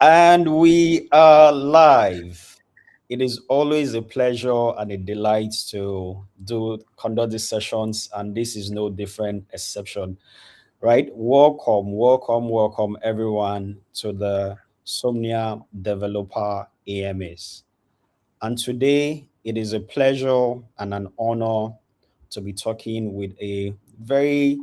And we are live. It is always a pleasure and a delight to do conduct these sessions, and this is no different exception, right? Welcome, welcome, welcome everyone to the Somnia Developer AMS. And today it is a pleasure and an honor to be talking with a very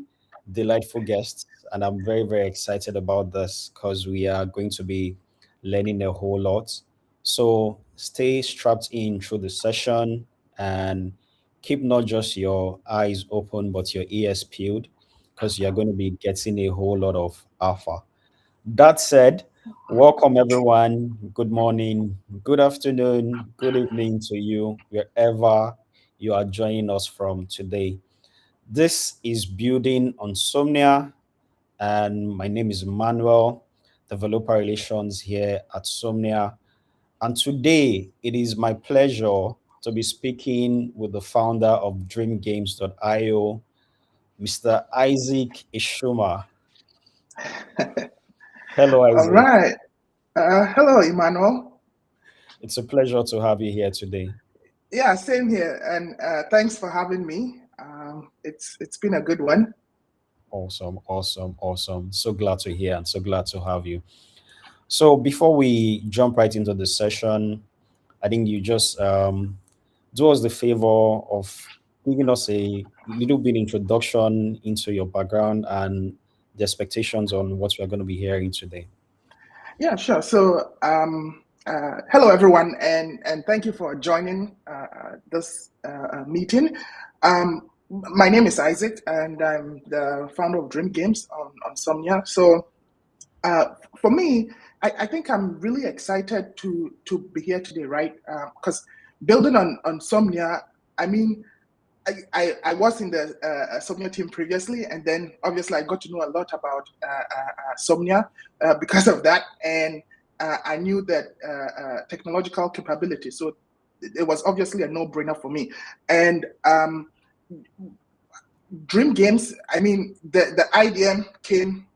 delightful guest. And I'm very, very excited about this because we are going to be learning a whole lot. So stay strapped in through the session and keep not just your eyes open, but your ears peeled because you're going to be getting a whole lot of alpha. That said, welcome everyone. Good morning, good afternoon, good evening to you, wherever you are joining us from today. This is Building on Somnia, and my name is Manuel, Developer Relations here at Somnia. And today it is my pleasure to be speaking with the founder of DreamGames.io, Mr. Isaac Ishuma. Hello, All Isaac. right. Hello, Emmanuel. It's a pleasure to have you here today. Yeah, same here. And thanks for having me. It's been a good one. Awesome, awesome, awesome. So glad to hear and so glad to have you. So before we jump right into the session, I think you just do us the favor of giving us a little bit introduction into your background and the expectations on what we're going to be hearing today. Yeah, sure. So, hello everyone, and thank you for joining this meeting. My name is Isaac, and I'm the founder of Dream Games on Somnia. So, uh, for me, I think I'm really excited to be here today, right? Because building on Somnia, I mean, I was in the Somnia team previously, and then obviously I got to know a lot about Somnia because of that, and I knew that technological capability. So it was obviously a no-brainer for me. And Dream Games, I mean, the idea came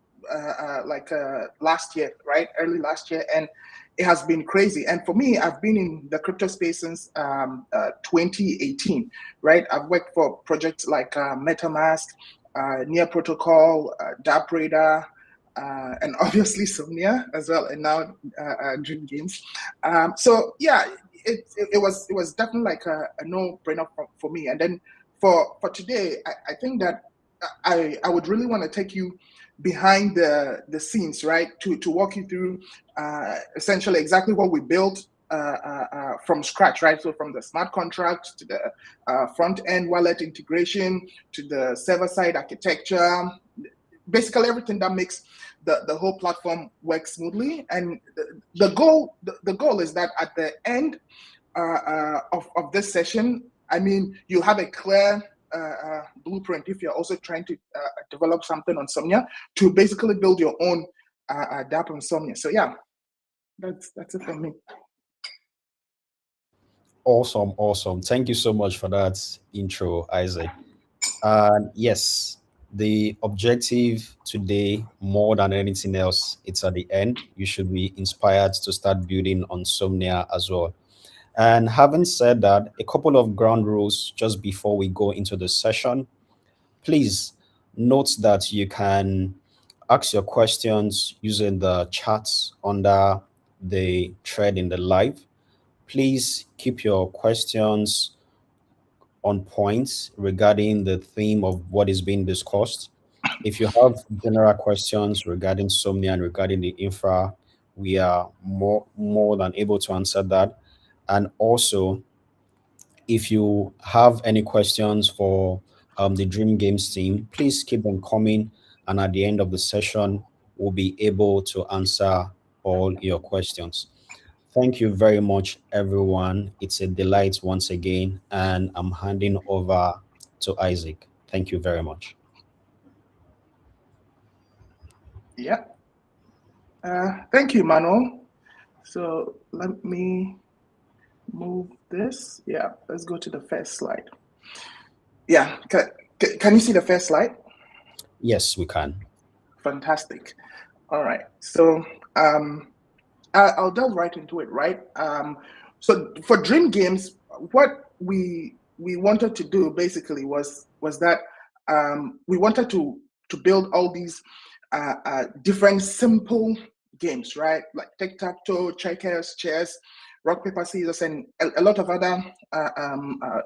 last year, right? Early last year, and it has been crazy. And for me, I've been in the crypto space since 2018, right? I've worked for projects like MetaMask, Near Protocol, Dark Radar, and obviously Somnia as well, and now Dream Games. So yeah, it was definitely like a no brainer for me. And then for today, I think that I would really want to take you behind the scenes, right? To walk you through essentially exactly what we built from scratch, right? So from the smart contract to the front end wallet integration to the server side architecture, basically everything that makes the whole platform work smoothly. And the goal is that at the end of this session, I mean, you have a clear blueprint if you're also trying to develop something on Somnia to basically build your own dApp on Somnia. So yeah, that's it from me. Awesome, awesome. Thank you so much for that intro, Isaac. And yes, the objective today, more than anything else, it's at the end. You should be inspired to start building on Somnia as well. And having said that, a couple of ground rules just before we go into the session. Please note that you can ask your questions using the chats under the thread in the live. Please keep your questions on points regarding the theme of what is being discussed. If you have general questions regarding Somnia and regarding the infra, we are more than able to answer that. And also, if you have any questions for the Dream Games team, please keep them coming. And at the end of the session, we'll be able to answer all your questions. Thank you very much, everyone. It's a delight once again. And I'm handing over to Isaac. Thank you very much. Yeah. Thank you, Manuel. So let me move this. Yeah, let's go to the first slide. Yeah, can you see the first slide? Yes, we can. Fantastic. All right. So, um, I'll delve right into it, right? So for Dream Games, what we wanted to do basically was that we wanted to build all these different simple games, right? Like tic-tac-toe, checkers, chess, rock paper scissors, and a lot of other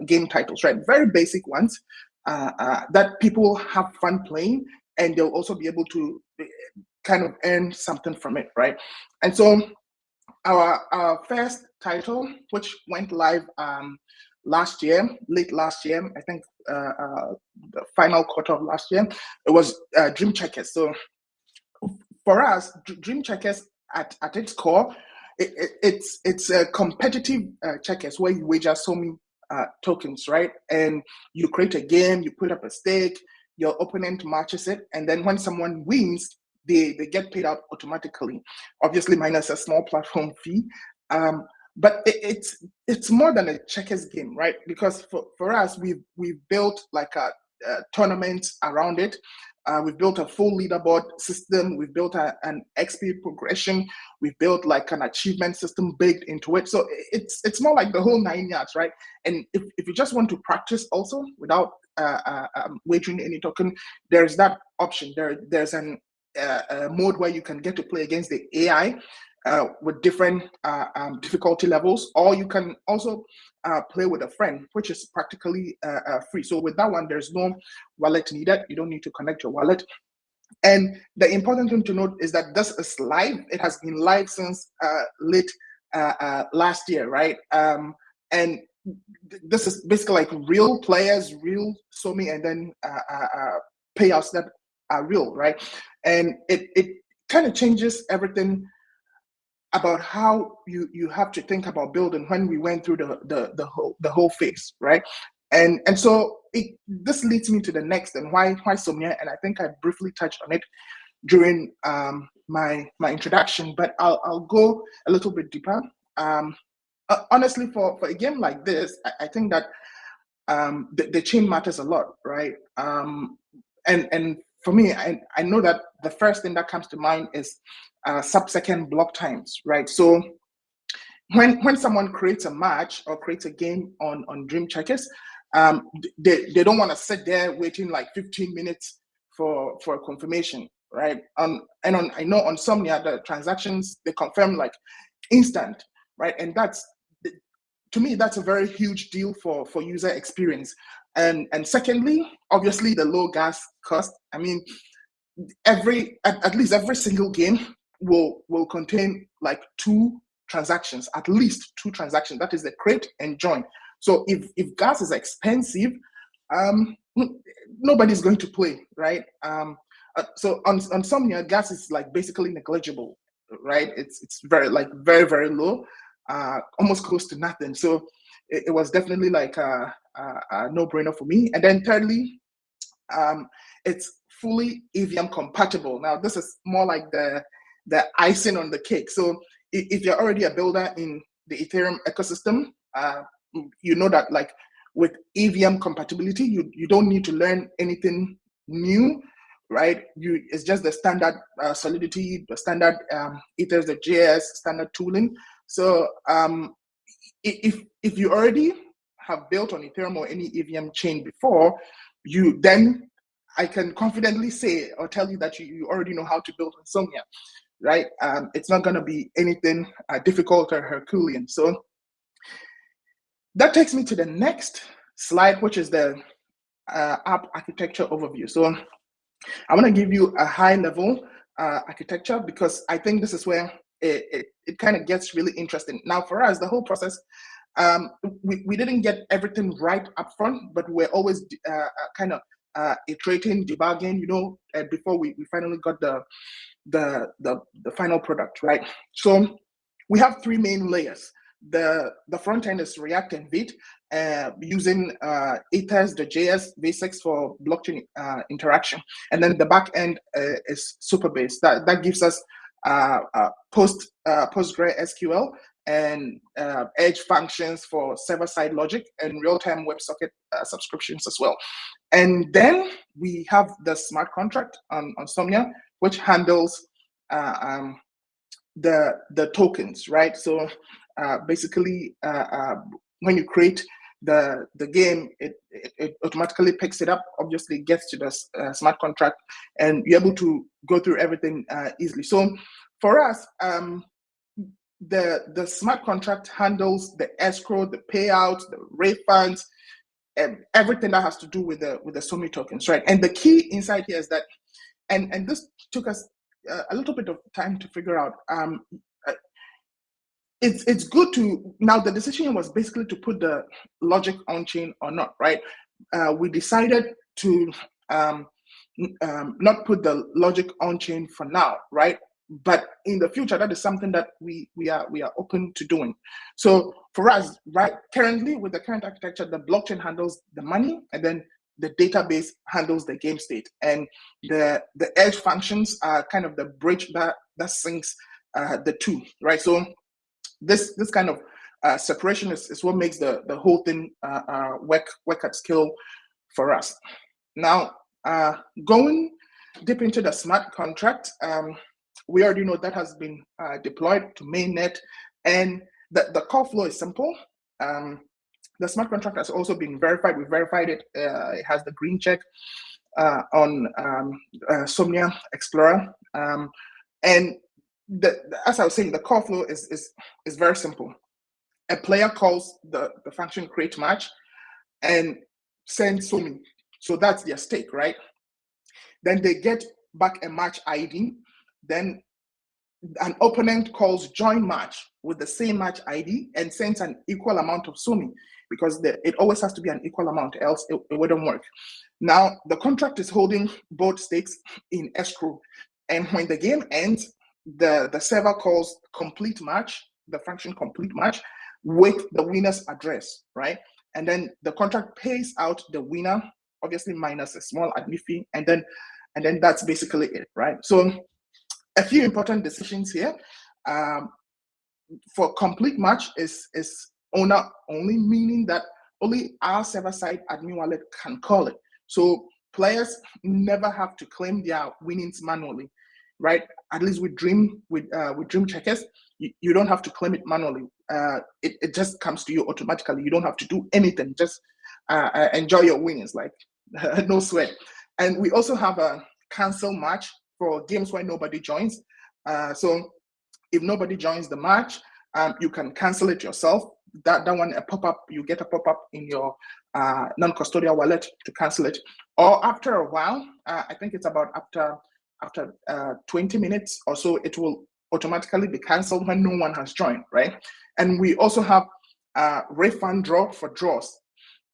game titles, right? Very basic ones that people have fun playing, and they'll also be able to kind of earn something from it, right? And so our first title, which went live last year, late last year, I think the final quarter of last year, it was Dream Checkers. So for us, Dream Checkers at its core, it's a competitive checkers where you wager so many tokens, right? And you create a game, you put up a stake, your opponent matches it, and then when someone wins, they get paid out automatically. Obviously, minus a small platform fee. But it's more than a checkers game, right? Because for us, we've built like a tournament around it. We've built a full leaderboard system. We've built an XP progression. We've built like an achievement system baked into it. So it's more like the whole 9 yards, right? And if you just want to practice also without wagering any token, there's that option. There's an mode where you can get to play against the AI with different difficulty levels, or you can also play with a friend, which is practically free. So with that one, there's no wallet needed. You don't need to connect your wallet. And the important thing to note is that this is live. It has been live since late last year, right? And this is basically like real players, real Somi, and then payouts that are real, right? And it kind of changes everything about how you have to think about building when we went through the whole phase, right? And so this leads me to the next, and why Somnia, and I think I briefly touched on it during my introduction, but I'll go a little bit deeper. Honestly, for a game like this, I think that the chain matters a lot, right? And for me, I know that the first thing that comes to mind is sub-second block times, right? So when someone creates a match or creates a game on Dream Checkers, they don't want to sit there waiting like 15 minutes for a confirmation, right? I know on Somnia the transactions they confirm like instant, right? And that's, to me, that's a very huge deal for user experience. And secondly, obviously the low gas cost. I mean, at least every single game will contain like two transactions, at least two transactions. That is the create and join. So if gas is expensive, um, nobody's going to play, right? So on Somnia, gas is like basically negligible, right? It's very low, almost close to nothing. So it was definitely like a no-brainer for me. And then thirdly, it's fully EVM compatible. Now, this is more like the icing on the cake. So if you're already a builder in the Ethereum ecosystem, you know that like with EVM compatibility, you don't need to learn anything new, right? It's just the standard Solidity, the standard Ethers, the JS standard tooling. So if you already have built on Ethereum or any EVM chain before, you then I can confidently say or tell you that you already know how to build on Somnia, right? It's not going to be anything difficult or Herculean. So that takes me to the next slide, which is the app architecture overview. So I want to give you a high level architecture because I think this is where it kind of gets really interesting. Now, for us, the whole process, we didn't get everything right up front, but we're always kind of iterating, debugging, before we finally got the final product, right? So we have three main layers. The front end is React and Vite, using Ethers, the JS basics for blockchain interaction, and then the back end is Superbase. That gives us PostgreSQL and edge functions for server-side logic and real-time WebSocket subscriptions as well. And then we have the smart contract on Somnia, which handles the tokens, right? So basically, when you create the game, it automatically picks it up. Obviously, it gets to the smart contract, and you're able to go through everything easily. So for us, the smart contract handles the escrow, the payouts, the refunds, and everything that has to do with the Somnia tokens, right? And the key insight here is that, and this took us a little bit of time to figure out. It's good to, now the decision was basically to put the logic on chain or not, right? We decided to not put the logic on chain for now, right? But in the future, that is something that we are open to doing. So for us, right, currently with the current architecture, the blockchain handles the money, and then the database handles the game state, and the edge functions are kind of the bridge that syncs the two, right? So this kind of separation is what makes the whole thing work at scale for us. Now, going deep into the smart contract, we already know that has been deployed to mainnet, and the call flow is simple. The smart contract has also been verified. We verified it. It has the green check on Somnia Explorer, and as I was saying, the call flow is very simple. A player calls the function create match and sends Somnia. So that's their stake, right? Then they get back a match ID. Then an opponent calls join match with the same match ID and sends an equal amount of Somnia, because it always has to be an equal amount, else it wouldn't work. Now, the contract is holding both stakes in escrow. And when the game ends, the server calls complete match, the function complete match, with the winner's address, right? And then the contract pays out the winner, obviously minus a small admin fee, and then that's basically it, right? So a few important decisions here. For complete match is owner only, meaning that only our server-side admin wallet can call it. So players never have to claim their winnings manually, right? At least with Dream Checkers, you don't have to claim it manually. It just comes to you automatically. You don't have to do anything. Just enjoy your winnings, like no sweat. And we also have a cancel match for games where nobody joins. So if nobody joins the match, you can cancel it yourself. That one, a pop-up, you get a pop-up in your non-custodial wallet to cancel it. Or after a while, I think it's about after 20 minutes or so, it will automatically be canceled when no one has joined, right? And we also have refund draw for draws,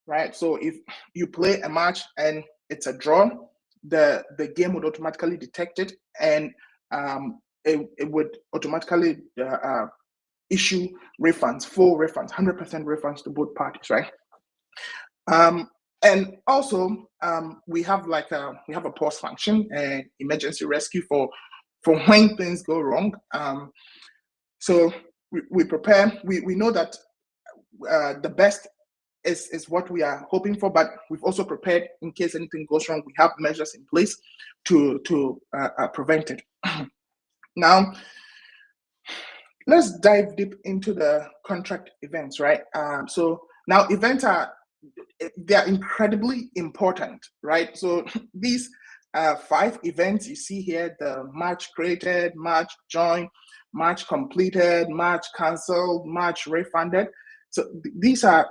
right? So if you play a match and it's a draw, the game would automatically detect it, and it would automatically issue refunds, full refunds, 100% refunds to both parties, right? And also we have a pause function and emergency rescue for when things go wrong. So we prepare. We know that the best is what we are hoping for, but we've also prepared in case anything goes wrong. We have measures in place to prevent it. Now, let's dive deep into the contract events, right? So now events they're incredibly important, right? So these 5 events you see here: the match created, match joined, match completed, match canceled, match refunded. So these are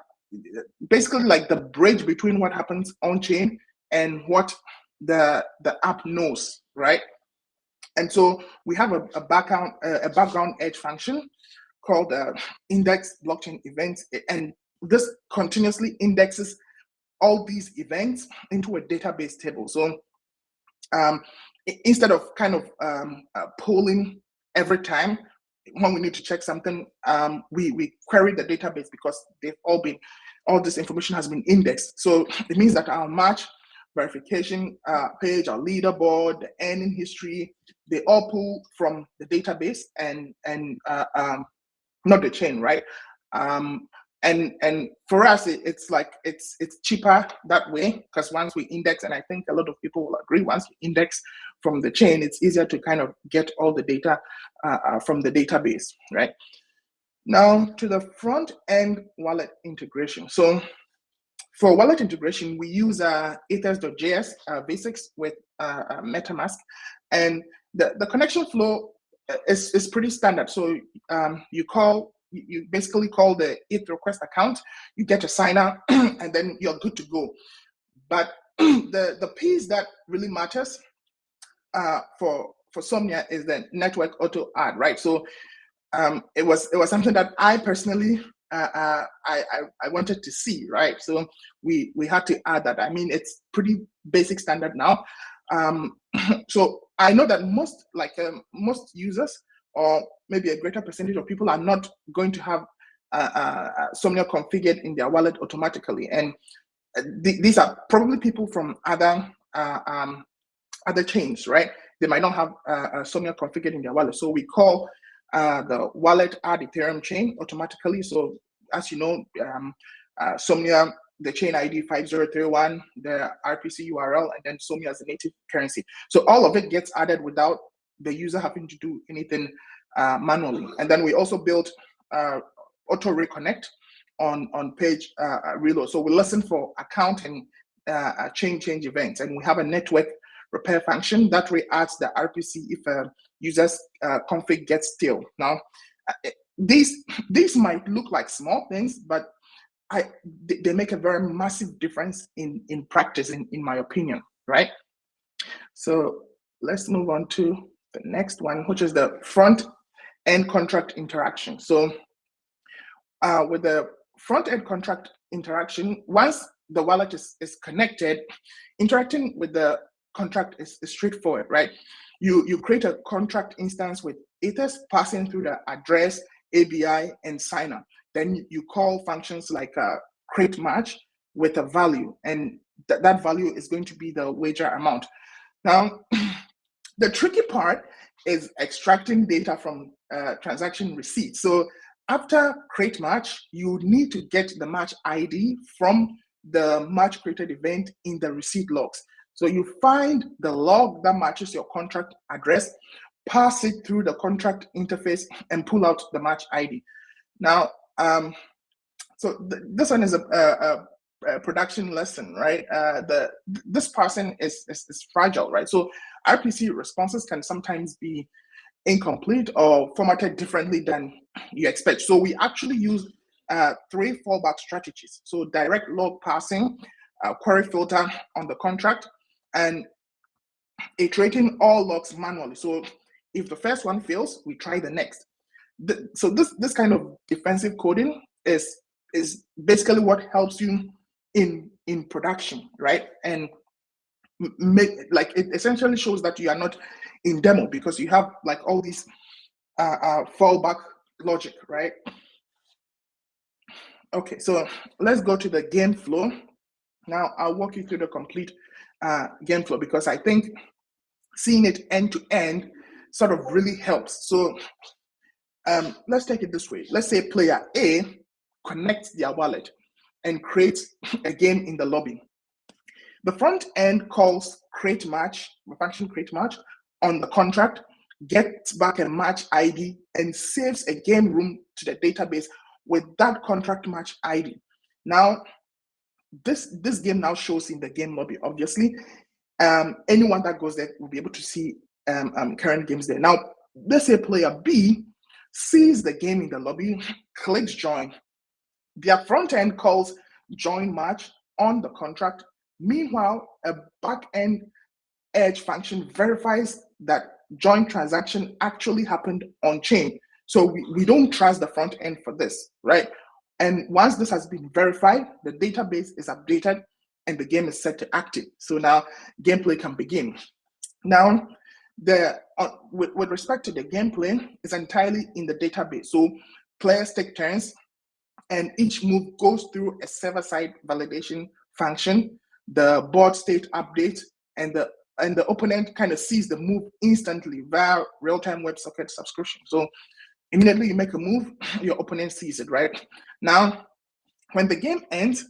basically like the bridge between what happens on chain and what the app knows, right? And so we have a background edge function called index blockchain events, and this continuously indexes all these events into a database table. So instead of kind of polling every time when we need to check something, we query the database, because all this information has been indexed. So it means that our match verification page, our leaderboard, the earning history, they all pull from the database and not the chain, right? And for us, it's like it's cheaper that way, because once we index, and I think a lot of people will agree, once we index from the chain, it's easier to kind of get all the data from the database, right? Now to the front end wallet integration. So for wallet integration, we use ethers.js basics with MetaMask, and the connection flow is pretty standard. So you basically call the ETH request account, you get a signer, and then you're good to go. But the piece that really matters for Somnia is the network auto add, right? So it was something that I personally I wanted to see, right? So we had to add that. I mean, it's pretty basic standard now. So I know that most users, or maybe a greater percentage of people, are not going to have Somnia configured in their wallet automatically, and these are probably people from other chains, right? They might not have Somnia configured in their wallet, so we call the wallet add Ethereum chain automatically. So as you know, Somnia, the chain ID 5031, the RPC URL, and then Somnia as a native currency. So all of it gets added without the user having to do anything manually. And then we also built auto reconnect on page reload. So we listen for account and chain change events, and we have a network repair function that reacts the RPC if a user's config gets stale. Now, these might look like small things, but they make a very massive difference in practice, in my opinion, right? So let's move on to the next one, which is the front end contract interaction. So with the front end contract interaction, once the wallet is connected, interacting with the contract is straightforward, right? You create a contract instance with ethers passing through the address, ABI, and signer. Then you call functions like create match with a value, and that value is going to be the wager amount. Now, the tricky part is extracting data from transaction receipts. So after create match, you need to get the match ID from the match created event in the receipt logs. So you find the log that matches your contract address, pass it through the contract interface, and pull out the match ID. Now, so this one is a production lesson, right? This parsing is fragile, right? So RPC responses can sometimes be incomplete or formatted differently than you expect. So we actually use 3 fallback strategies. So direct log parsing, query filter on the contract, and iterating all logs manually. So if the first one fails, we try the next. So this kind of defensive coding is basically what helps you in production, right? And make, like, it essentially shows that you are not in demo, because you have like all these fallback logic, right? Okay, so let's go to the game flow. Now I'll walk you through the complete game flow, because I think seeing it end to end sort of really helps. So let's take it this way. Let's say player A connects their wallet and creates a game in the lobby. The front end calls create match, the function create match on the contract, gets back a match ID, and saves a game room to the database with that contract match ID. Now, this game now shows in the game lobby, obviously. Anyone that goes there will be able to see current games there. Now, let's say player B sees the game in the lobby, clicks join. Their front end calls join match on the contract. Meanwhile, a back-end edge function verifies that join transaction actually happened on chain. So we don't trust the front end for this, right? And once this has been verified, the database is updated and the game is set to active. So now gameplay can begin. Now, with respect to the gameplay, it's entirely in the database. So players take turns, and each move goes through a server-side validation function, the board state update, and the opponent kind of sees the move instantly via real-time WebSocket subscription. So immediately you make a move, your opponent sees it, right? Now, When the game ends,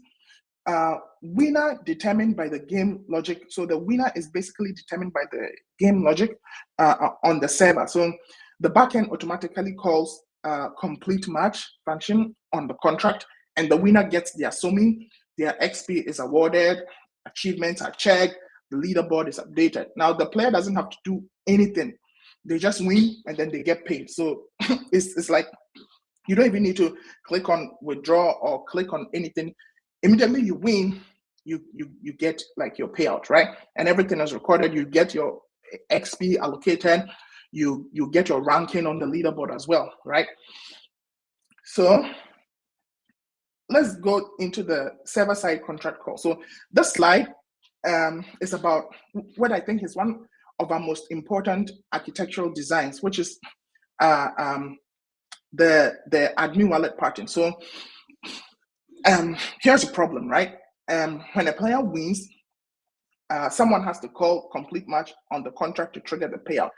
winner determined by the game logic. So the winner is basically determined by the game logic on the server. So the backend automatically calls complete match function on the contract, and the winner gets their summing, their XP is awarded, achievements are checked, the leaderboard is updated. Now the player doesn't have to do anything. They just win and then they get paid. So it's like you don't even need to click on withdraw or click on anything. Immediately you win, you get like your payout, right? And everything is recorded. You get your XP allocated. You get your ranking on the leaderboard as well, right? So let's go into the server-side contract call. So this slide is about what I think is one of our most important architectural designs, which is the admin wallet pattern. So here's the problem, right? When a player wins, someone has to call complete match on the contract to trigger the payout.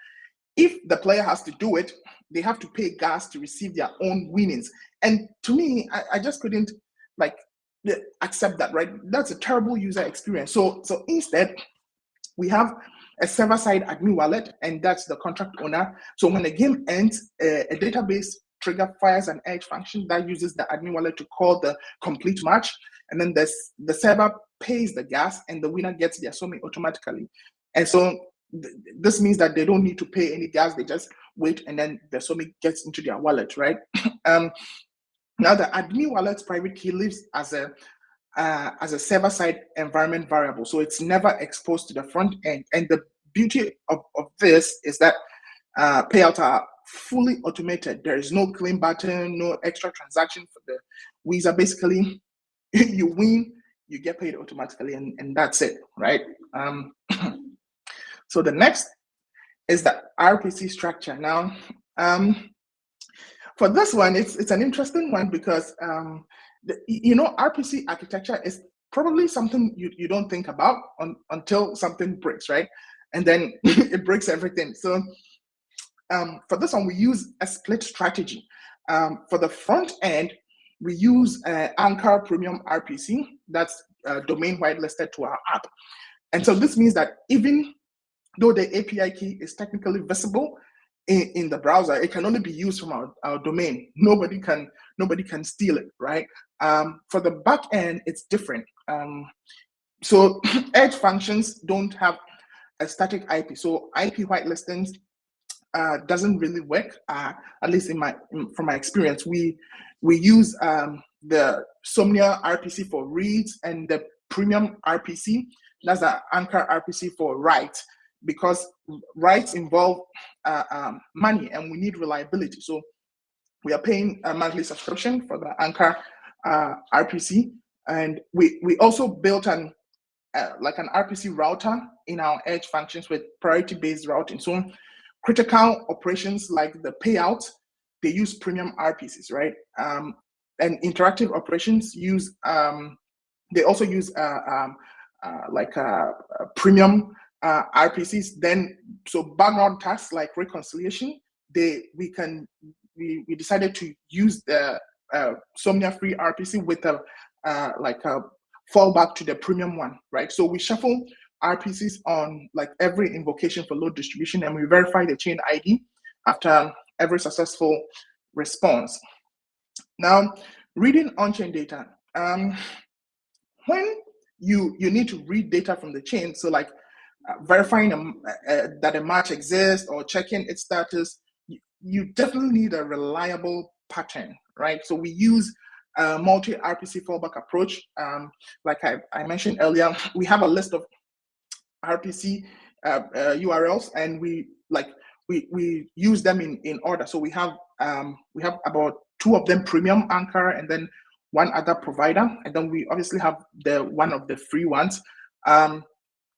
If the player has to do it, they have to pay gas to receive their own winnings. And to me, I just couldn't like accept that, right? That's a terrible user experience. So instead, we have a server-side admin wallet, and that's the contract owner. So when the game ends, a database trigger fires an edge function that uses the admin wallet to call the complete match, and then the server pays the gas, and the winner gets their summing automatically. And so this means that they don't need to pay any gas; they just wait, and then the summing gets into their wallet, right? Now the admin wallet's private key lives as a server-side environment variable, so it's never exposed to the front end. And the beauty of this is that payouts are fully automated. There is no claim button, no extra transaction for the user. Basically, you win, you get paid automatically, and that's it, right? So the next is the RPC structure. Now, for this one, it's an interesting one because RPC architecture is probably something you don't think about until something breaks, right? And then it breaks everything. So for this one, we use a split strategy. For the front end, we use Anchor Premium RPC that's domain whitelisted to our app. And so this means that even though the API key is technically visible in the browser, it can only be used from our domain. Nobody can steal it, right? For the back end, it's different. So edge functions don't have a static IP. So IP whitelisting doesn't really work. At least from my experience, we use the Somnia RPC for reads and the Premium RPC. That's the Anchor RPC for writes, because writes involve money and we need reliability. So we are paying a monthly subscription for the Anchor RPC, and we also built an RPC router in our edge functions with priority-based routing. So critical operations like the payout, they use premium RPCs, right? And interactive operations use they also use premium RPCs. Then so background tasks like reconciliation, we decided to use the Somnia free RPC with a fallback to the premium one, right? So we shuffle RPCs on like every invocation for load distribution, and we verify the chain ID after every successful response. Now, reading on-chain data. When you need to read data from the chain, so like verifying that a match exists or checking its status, you definitely need a reliable pattern, right? So we use a multi-RPC fallback approach. Like I mentioned earlier, we have a list of RPC URLs, and we use them in order. So we have about 2 of them premium Anchor, and then 1 other provider, and then we obviously have the one of the free ones.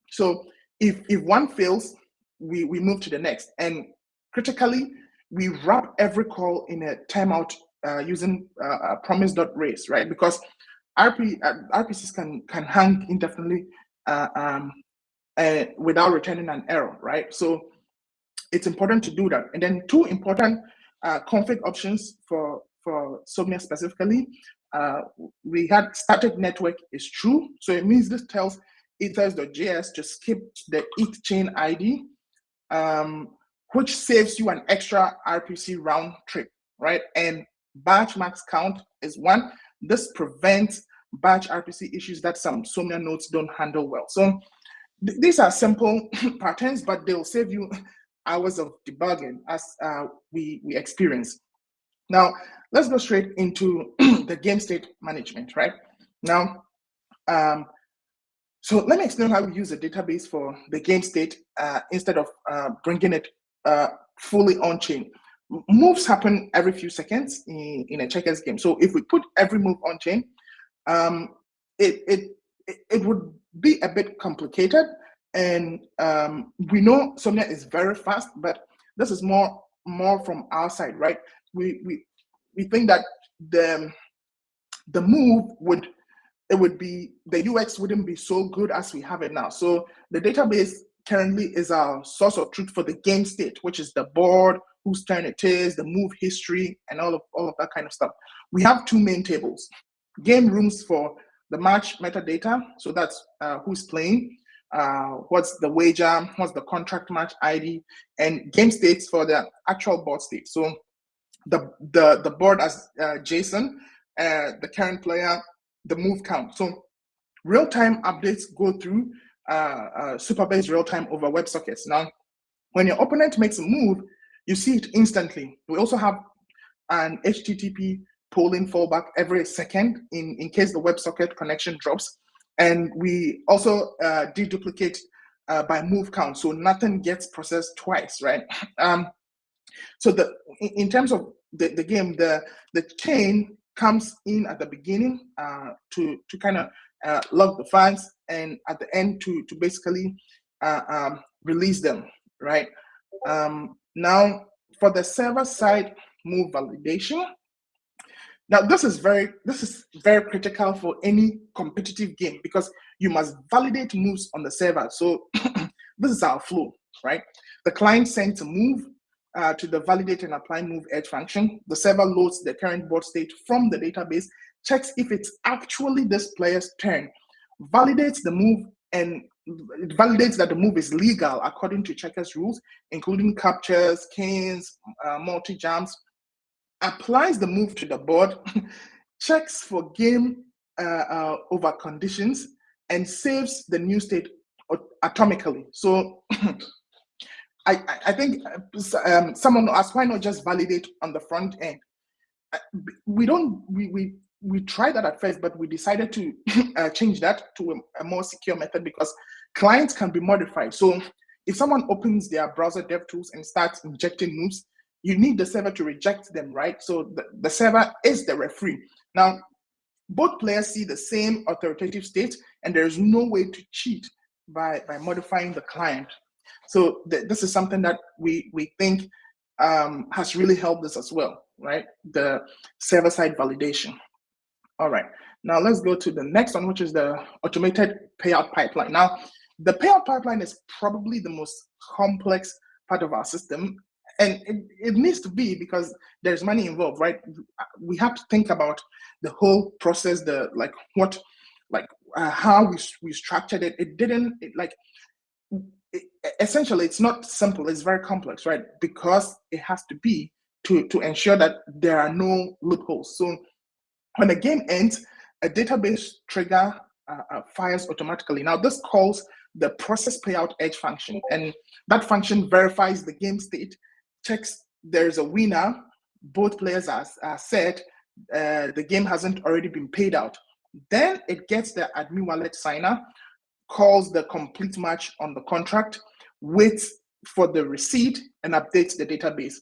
So if one fails, we move to the next. And critically, we wrap every call in a timeout using promise.race, right? Because RPCs can hang indefinitely without returning an error, right? So it's important to do that. And then 2 important config options for Somnia specifically. uh, we had static network is true. So it means this tells ethers.js to skip the ETH chain ID, which saves you an extra RPC round trip, right? And batch max count is 1. This prevents batch RPC issues that some Somnia nodes don't handle well. So these are simple patterns, but they'll save you hours of debugging as we experience. Now, let's go straight into the game state management, right? Now, so let me explain how we use a database for the game state instead of bringing it fully on-chain. Moves happen every few seconds in a checkers game. So if we put every move on-chain, it would be a bit complicated. And we know Somnia is very fast, but this is more from our side, right? We think that the move would be, the UX wouldn't be so good as we have it now. So the database currently is our source of truth for the game state, which is the board, whose turn it is, the move history, and all of that kind of stuff. We have 2 main tables: game rooms for the match metadata, so that's who's playing, what's the wager, what's the contract match ID, and game states for the actual board state. So the board as JSON, the current player, the move count. So real-time updates go through Superbase real-time over WebSockets. Now, when your opponent makes a move, you see it instantly. We also have an HTTP polling fallback every second in case the WebSocket connection drops. And we also deduplicate by move count, so nothing gets processed twice, right? So in terms of the game, the chain comes in at the beginning to kind of log the fans, and at the end to basically release them, right? Now for the server side move validation. Now this is very critical for any competitive game, because you must validate moves on the server. So this is our flow, right? The client sends a move to the validate and apply move edge function. The server loads the current board state from the database, checks if it's actually this player's turn, validates the move, and it validates that the move is legal according to checkers rules, including captures, canes, multi-jumps, applies the move to the board, checks for game over conditions, and saves the new state atomically. So I think someone asked, why not just validate on the front end? We tried that at first, but we decided to change that to a more secure method, because clients can be modified. So if someone opens their browser DevTools and starts injecting moves, you need the server to reject them, right? So the server is the referee. Now, both players see the same authoritative state, and there's no way to cheat by modifying the client. So this is something that we think has really helped us as well, right? The server-side validation. All right, now let's go to the next one, which is the automated payout pipeline. Now, the payout pipeline is probably the most complex part of our system, and it needs to be, because there's money involved, right? We have to think about the whole process, how we structured it. Essentially, it's not simple, it's very complex, right? Because it has to be to ensure that there are no loopholes. So when the game ends, a database trigger fires automatically. Now, this calls the process payout edge function, and that function verifies the game state, checks there's a winner, both players are set, the game hasn't already been paid out. Then it gets the admin wallet signer, calls the complete match on the contract, waits for the receipt, and updates the database.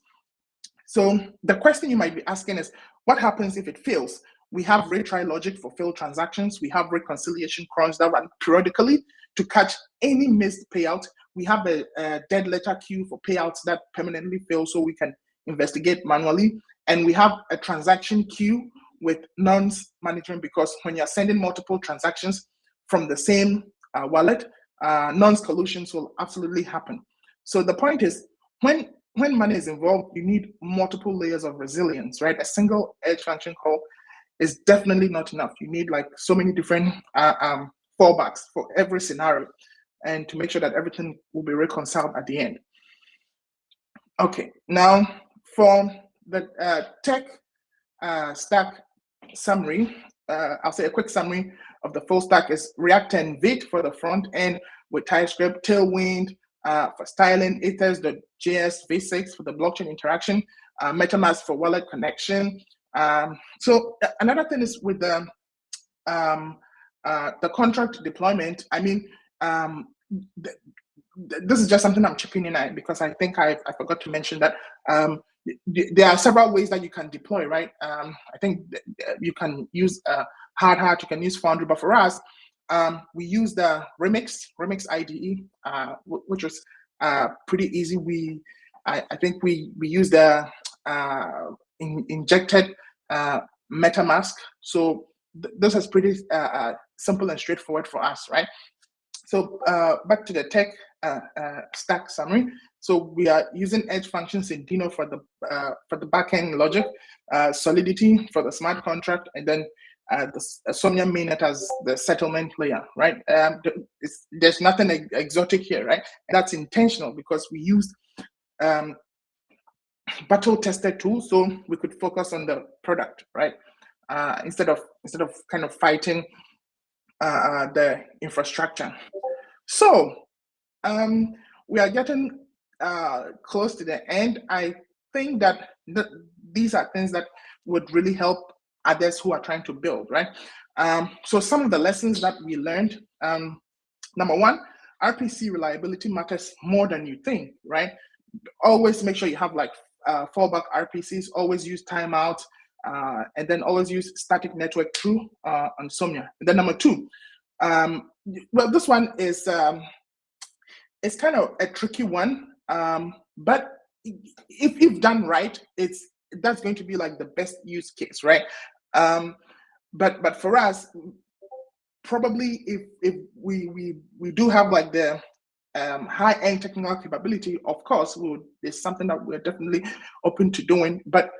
So the question you might be asking is, what happens if it fails? We have retry logic for failed transactions. We have reconciliation cruns that run periodically to catch any missed payout. We have a dead letter queue for payouts that permanently fail, so we can investigate manually. And we have a transaction queue with nonce management, because when you're sending multiple transactions from the same wallet, nonce collusions will absolutely happen. So the point is, when money is involved, you need multiple layers of resilience, right? A single edge function call is definitely not enough. You need like so many different fallbacks for every scenario, and to make sure that everything will be reconciled at the end. Okay, now for the tech stack summary, I'll say a quick summary of the full stack is React and Vite for the front end with TypeScript, Tailwind for styling, Ethers.js v6 for the blockchain interaction, MetaMask for wallet connection. So another thing is with the contract deployment. I mean, this is just something I'm chipping in at because I think I forgot to mention that there are several ways that you can deploy, right? I think you can use hard, you can use Foundry, but for us, we use the Remix IDE, which was pretty easy. I think we use the injected MetaMask, so this is pretty simple and straightforward for us, right? So back to the tech stack summary. So we are using edge functions in Dino for the backend logic, Solidity for the smart contract, and then the Somnia mainnet as the settlement layer, right? There's nothing exotic here, right? That's intentional because we used battle tested tools, so we could focus on the product, right? Instead of kind of fighting the infrastructure. So we are getting close to the end. I think that these are things that would really help others who are trying to build, right? So some of the lessons that we learned, number one, RPC reliability matters more than you think, right? Always make sure you have like fallback RPCs, always use timeout, and then always use static network true on Somnia. And then number two, well, this one is it's kind of a tricky one, but if done right, that's going to be like the best use case, right? But for us, probably if we do have like the high-end technical capability, of course, it's something that we're definitely open to doing. But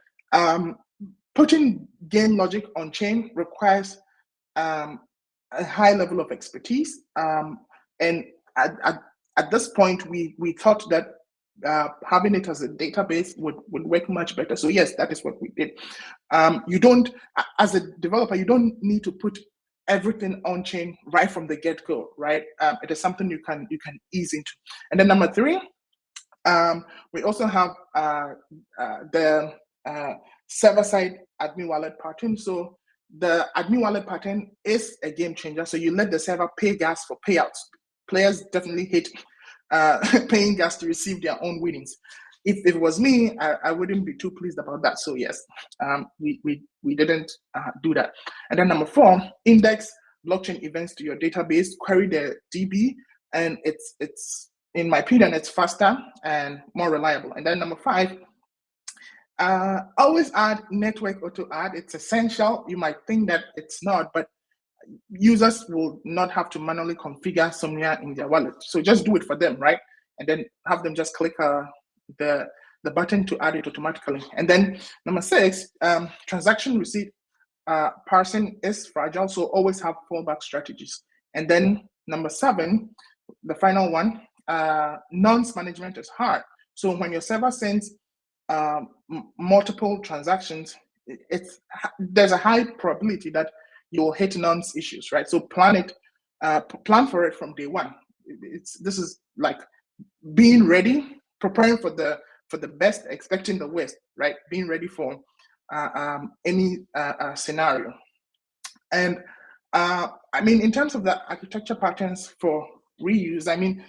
putting game logic on chain requires a high level of expertise, and at this point, we thought that having it as a database would work much better. So yes, that is what we did. You don't, as a developer, you don't need to put everything on chain right from the get-go, right? It is something you can ease into. And then number three, we also have the server-side admin wallet pattern. So the admin wallet pattern is a game changer. So you let the server pay gas for payouts. Players definitely hate paying gas to receive their own winnings. If it was me, I wouldn't be too pleased about that. So yes, we didn't do that. And then number four, index blockchain events to your database, query the DB, and it's in my opinion, it's faster and more reliable. And then number five, always add network auto add. It's essential. You might think that it's not, but users will not have to manually configure Somnia in their wallet. So just do it for them, right? And then have them just click the button to add it automatically. And then number six, transaction receipt parsing is fragile, so always have fallback strategies. And then number seven, the final one, nonce management is hard. So when your server sends multiple transactions, there's a high probability that you'll hit nonce issues, right? So plan for it from day one. This is like being ready, preparing for the best, expecting the worst, right? Being ready for any scenario. And I mean, in terms of the architecture patterns for reuse, I mean,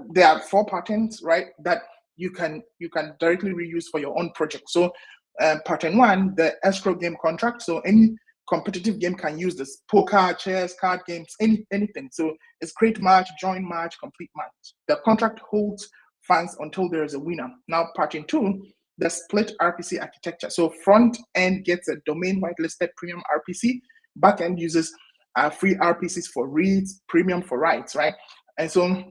there are 4 patterns, right, that you can directly reuse for your own project. So pattern 1, the escrow game contract. So any competitive game can use this: poker, chess, card games, anything. So it's create match, join match, complete match. The contract holds funds until there is a winner. Now, pattern 2, the split RPC architecture. So front end gets a domain whitelisted premium RPC. Back end uses free RPCs for reads, premium for writes, right? And so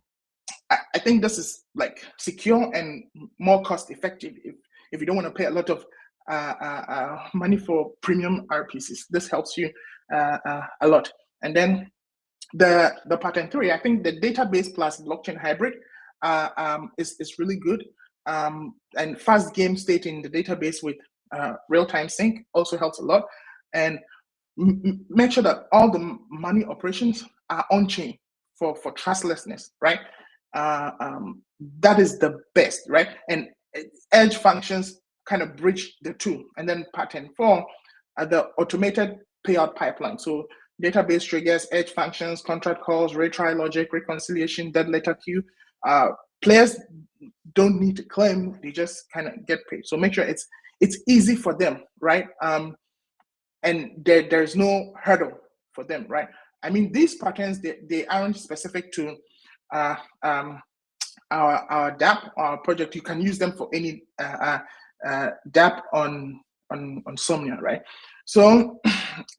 I think this is like secure and more cost effective if you don't want to pay a lot of money for premium RPCs. This helps you a lot. And then the pattern 3, I think the database plus blockchain hybrid is really good. And fast game state in the database with real-time sync also helps a lot. And make sure that all the money operations are on chain for trustlessness, right? That is the best, right? And edge functions kind of bridge the two. And then pattern 4 are the automated payout pipeline. So database triggers, edge functions, contract calls, retry logic, reconciliation, dead letter queue. Players don't need to claim; they just kind of get paid. So make sure it's easy for them, right? And there's no hurdle for them, right? I mean, these patterns they aren't specific to our DApp, our project. You can use them for any DApp on Somnia, right? So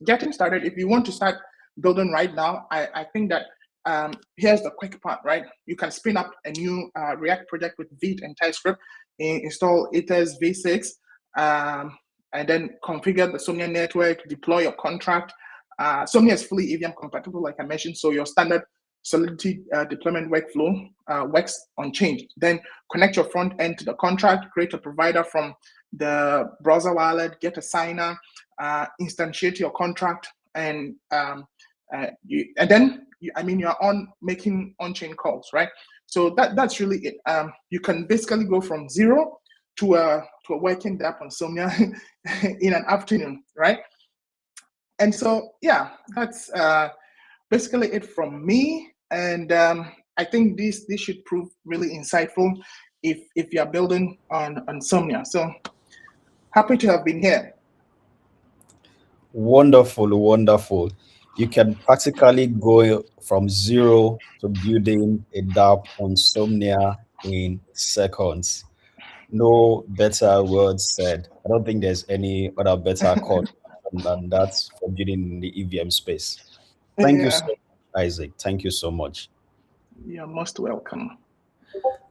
getting started, if you want to start building right now, I think that here's the quick part, right? You can spin up a new React project with Vite and TypeScript, install Ethers V6, and then configure the Somnia network, deploy your contract. Somnia is fully EVM compatible, like I mentioned, so your standard Solidity deployment workflow works unchanged. Then connect your front end to the contract, create a provider from the browser wallet, get a signer, instantiate your contract, and then you're on making on-chain calls, right? So that's really it. You can basically go from 0 to a working DApp on Somnia in an afternoon, right? And so yeah, that's basically it from me. And I think this should prove really insightful if you are building on Somnia. So happy to have been here. Wonderful, wonderful. You can practically go from zero to building a DApp on Somnia in seconds. No better words said. I don't think there's any other better call than that for building in the EVM space. Thank you so Yeah, much, Isaac. Thank you so much. you're most welcome.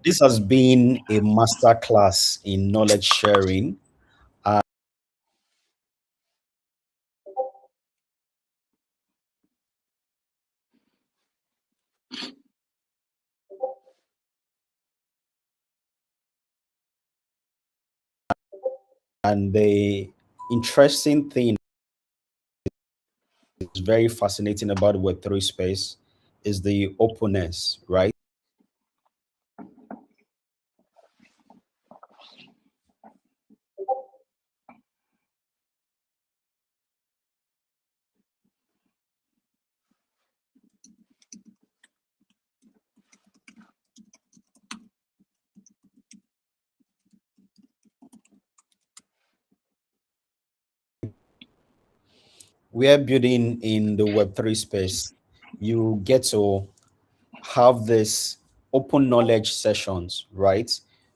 This has been a masterclass in knowledge sharing, and the interesting thing is very fascinating about Web3 space is the openness, right? We are building in the Web3 space. You get to have this open knowledge sessions, right?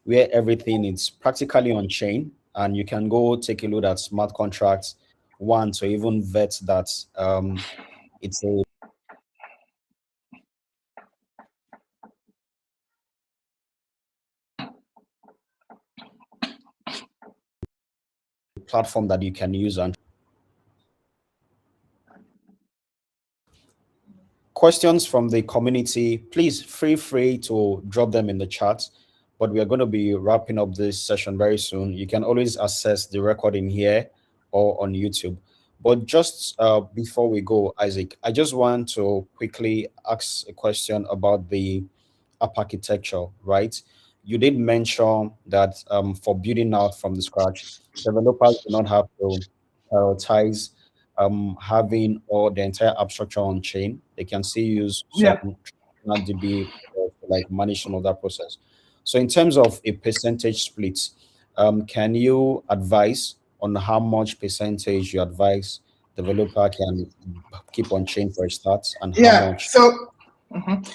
Where everything is practically on chain and you can go take a look at smart contracts, one to even vet that it's a platform that you can use. And questions from the community, please feel free to drop them in the chat. But we are going to be wrapping up this session very soon. You can always access the recording here or on YouTube. But just before we go, Isaac, I just want to quickly ask a question about the app architecture, right? You did mention that for building out from the scratch, developers do not have to prioritize having all the entire app structure on chain. They can still use some Yeah, traditional DB to like manage some of that process. So in terms of a percentage split, can you advise on how much percentage you advise developer can keep on chain for a start and how yeah. much? So mhm.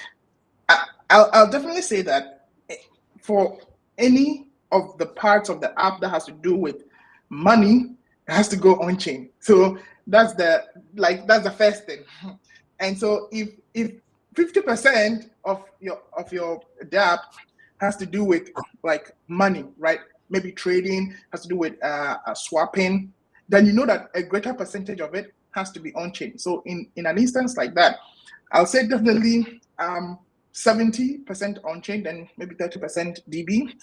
I'll definitely say that for any of the parts of the app that has to do with money, it has to go on chain. So that's the first thing. And so if 50% of your DApp has to do with like money, right? maybe trading, has to do with swapping, then you know that a greater percentage of it has to be on chain. So in an instance like that, I'll say definitely 70% on chain, then maybe 30% DB.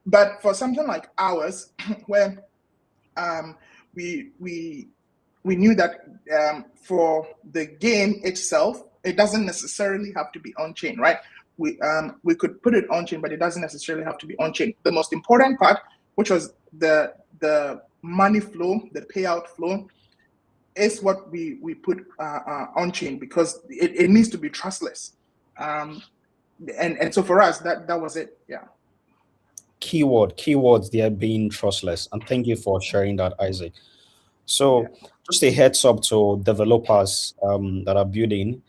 But for something like ours, where um, we knew that for the game itself, it doesn't necessarily have to be on chain, right? We could put it on chain, but it doesn't necessarily have to be on chain. The most important part, which was the money flow, the payout flow, is what we put on chain, because it needs to be trustless. And so for us, that was it. Yeah. Keywords, they are being trustless. And thank you for sharing that, Isaac. Yeah. So just a heads up to developers that are building.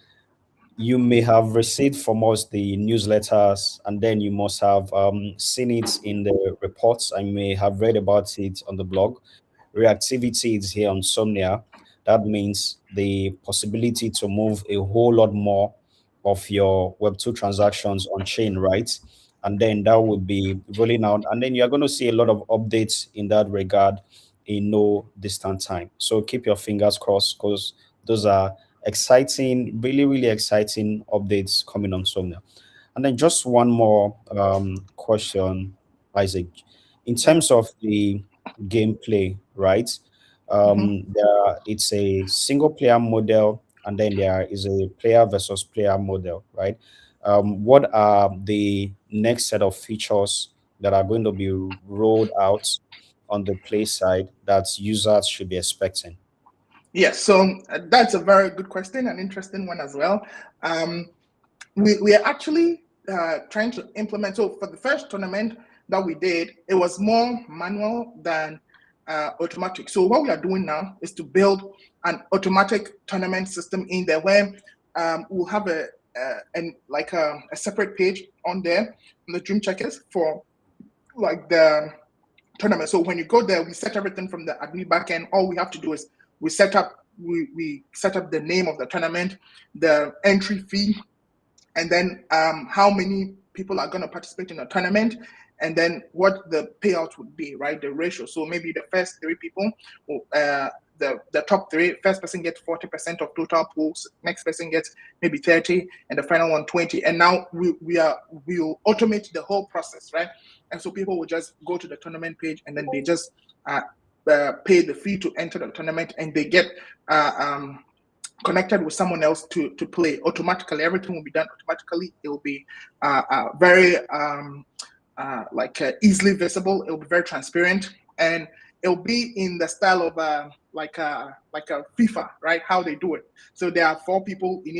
You may have received from us the newsletters, and then you must have seen it in the reports, and you may have read about it on the blog. Reactivity is here on Somnia. That means the possibility to move a whole lot more of your Web2 transactions on chain, right? And then that would be rolling out. And then you're going to see a lot of updates in that regard in no distant time. So keep your fingers crossed, because those are exciting, really, really exciting updates coming on Somnia. And then just one more question, Isaac. In Yeah. terms of the gameplay, right? Hmm. It's a single player model, and then there is a player versus player model, right? What are the next set of features that are going to be rolled out on the play side that users should be expecting? Yes. So that's a very good question, an interesting one as well. Um, we are actually trying to implement. So for the first tournament that we did, it was more manual than automatic. So what we are doing now is to build an automatic tournament system in there, where we'll have a separate page on there on the Dream Checkers for like the tournament. So when you go there, we set everything from the admin backend. All we have to do is we set up the name of the tournament, the entry fee, and then how many people are going to participate in a tournament, and then what the payout would be, right? The ratio. So maybe the first three people, the top three, first person gets 40% of total pools, next person gets maybe 30, and the final one 20. And now we'll automate the whole process, right? And so people will just go to the tournament page, and then they just pay the fee to enter the tournament, and they get connected with someone else to play automatically. Everything will be done automatically. It will be very easily visible. It will be very transparent, and it will be in the style of like a FIFA, right? How they do it. So there are four people in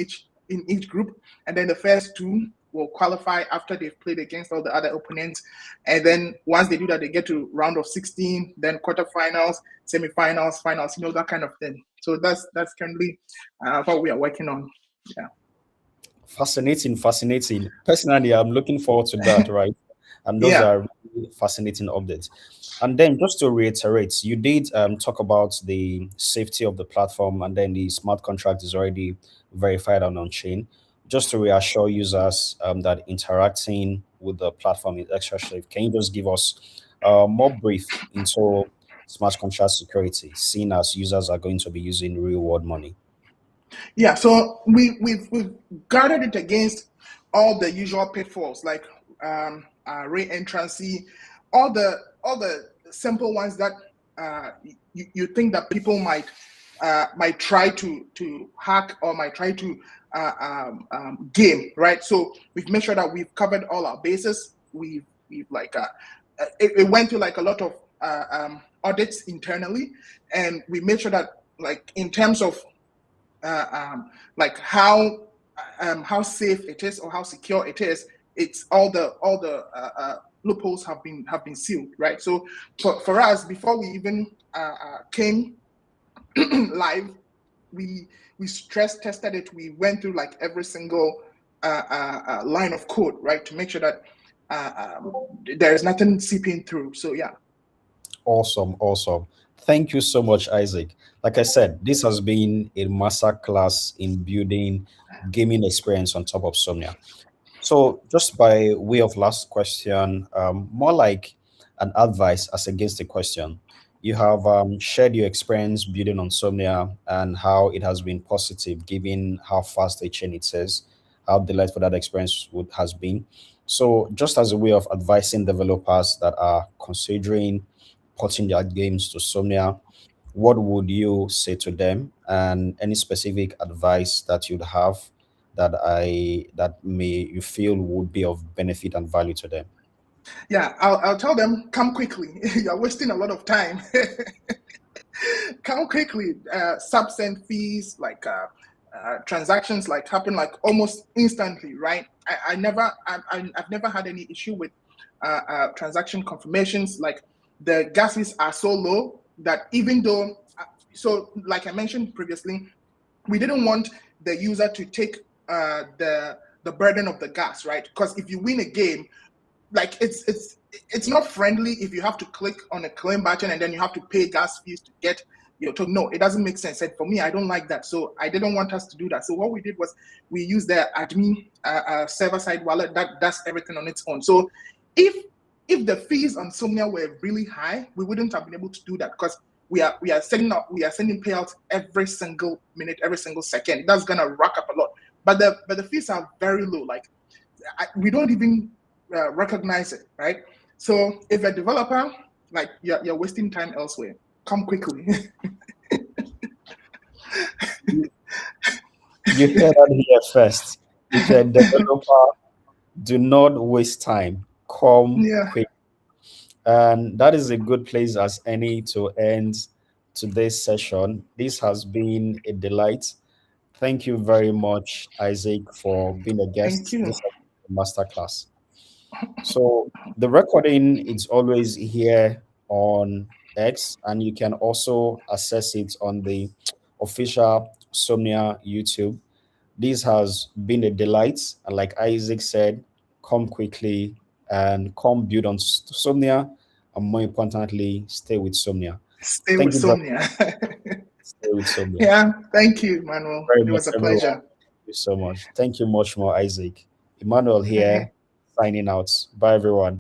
each group, and then the first two will qualify after they've played against all the other opponents. And then once they do that, they get to round of 16, then quarterfinals, semifinals, finals, that kind of thing. So that's currently what we are working on. Yeah. Fascinating, fascinating. Personally, I'm looking forward to that, right? And those Yeah. are really fascinating updates. And then just to reiterate, you did talk about the safety of the platform, and then the smart contract is already verified and on chain. Just to reassure users that interacting with the platform is extra safe, can you just give us more brief into smart contract security, seeing as users are going to be using real world money? Yeah, so we've guarded it against all the usual pitfalls, like re-entrancy, all the simple ones that you think that people might try to hack, or might try to game, right? So we've made sure that we've covered all our bases. We've it went through like a lot of audits internally, and we made sure that, like, in terms of like how safe it is, or how secure it is, it's all the loopholes have been sealed, right? So for us, before we even came live, we we stress tested it. We went through like every single line of code, right, to make sure that there is nothing seeping through. So yeah. Awesome, awesome. Thank you so much, Isaac. Like I said, this has been a master class in building gaming experience on top of Somnia. So, just by way of last question, more like and advice as against the question. You have shared your experience building on Somnia and how it has been positive, given how fast the chain it says, how delightful that experience has been. So, just as a way of advising developers that are considering porting their games to Somnia, what would you say to them, and any specific advice that you'd have that may you feel would be of benefit and value to them? Yeah, I'll tell them, come quickly. You're wasting a lot of time. Come quickly. Subs and fees, like transactions, like happen like almost instantly, right? I've never had any issue with transaction confirmations. Like the gas fees are so low that even though, so like I mentioned previously, we didn't want the user to take the burden of the gas, right? Because if you win a game, like it's not friendly if you have to click on a claim button and then you have to pay gas fees to get your token. No, it doesn't make sense. And for me, I don't like that. So I didn't want us to do that. So what we did was we used the admin server-side wallet that does everything on its own. So if the fees on Somnia were really high, we wouldn't have been able to do that because we are sending payouts every single minute, every single second. That's gonna rack up a lot. But the fees are very low. Like we don't even recognize it, right? So if a developer, like you're wasting time elsewhere, come quickly. You hear that here first. If you're a developer, do not waste time. Come Yeah, quick. And that is a good place as any to end today's session. This has been a delight. Thank you very much, Isaac, for being a thank guest. you. This has been a masterclass. So the recording is always here on X, and you can also access it on the official Somnia YouTube. This has been a delight, and like Isaac said, come quickly and come build on Somnia, and more importantly, stay with Somnia. Stay with Thank you very Somnia. much. Stay with Somnia. Yeah, thank you, Manuel. Very It much, was a everyone. pleasure. Thank you so much. Thank you much more, Isaac. Emmanuel here, signing out. Bye, everyone.